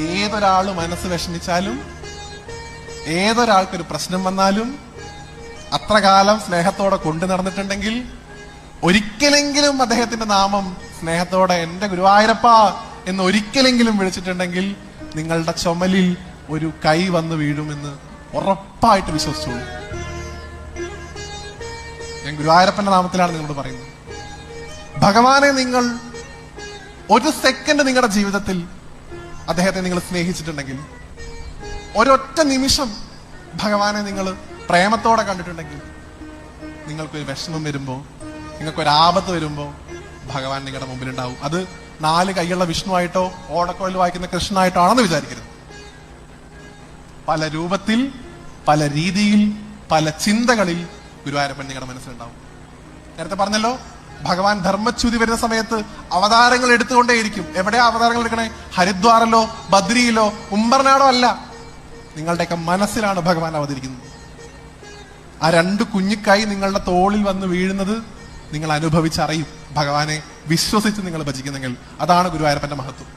ഏതൊരാൾ മനസ്സ് വിഷമിച്ചാലും, ഏതൊരാൾക്കൊരു പ്രശ്നം വന്നാലും, അത്ര കാലം സ്നേഹത്തോടെ കൊണ്ടു നടന്നിട്ടുണ്ടെങ്കിൽ, ഒരിക്കലെങ്കിലും അദ്ദേഹത്തിന്റെ നാമം സ്നേഹത്തോടെ എന്റെ ഗുരുവായൂരപ്പ എന്ന് ഒരിക്കലെങ്കിലും വിളിച്ചിട്ടുണ്ടെങ്കിൽ നിങ്ങളുടെ ചുമലിൽ ഒരു കൈ വന്ന് വീഴുമെന്ന് ഉറപ്പായിട്ട് വിശ്വസിച്ചോളൂ. ഞാൻ ഗുരുവായൂരപ്പന്റെ നാമത്തിലാണ് നിങ്ങളോട് പറയുന്നത്. ഭഗവാനെ നിങ്ങൾ ഒരു സെക്കൻഡ് നിങ്ങളുടെ ജീവിതത്തിൽ അദ്ദേഹത്തെ നിങ്ങൾ സ്നേഹിച്ചിട്ടുണ്ടെങ്കിൽ, ഒരൊറ്റ നിമിഷം ഭഗവാനെ നിങ്ങൾ പ്രേമത്തോടെ കണ്ടിട്ടുണ്ടെങ്കിൽ, നിങ്ങൾക്കൊരു വിഷമം വരുമ്പോ, നിങ്ങൾക്കൊരു ആപത്ത് വരുമ്പോ ഭഗവാൻ നിങ്ങളുടെ മുമ്പിലുണ്ടാവും. അത് 4 കൈയുള്ള വിഷ്ണുവായിട്ടോ ഓടക്കോയിൽ വായിക്കുന്ന കൃഷ്ണനായിട്ടോ ആണെന്ന് വിചാരിക്കരുത്. പല രൂപത്തിൽ, പല രീതിയിൽ, പല ചിന്തകളിൽ ഗുരുവായൂരപ്പൻ നിങ്ങളുടെ മനസ്സിലുണ്ടാവും. നേരത്തെ പറഞ്ഞല്ലോ, ഭഗവാൻ ധർമ്മച്യുതി വരുന്ന സമയത്ത് അവതാരങ്ങൾ എടുത്തുകൊണ്ടേയിരിക്കും. എവിടെയാ അവതാരങ്ങൾ എടുക്കണേ? ഹരിദ്വാറിലോ ബദ്രിയിലോ ഉംബർനാടോ അല്ല, നിങ്ങളുടെയൊക്കെ മനസ്സിലാണ് ഭഗവാൻ അവതരിക്കുന്നത്. ആ 2 കുഞ്ഞിക്കൈ നിങ്ങളുടെ തോളിൽ വന്ന് വീഴുന്നത് നിങ്ങൾ അനുഭവിച്ചറിയും. ഭഗവാനെ വിശ്വസിച്ച് നിങ്ങൾ ഭജിക്കുന്നെങ്കിൽ അതാണ് ഗുരുവായൂരപ്പന്റെ മഹത്വം.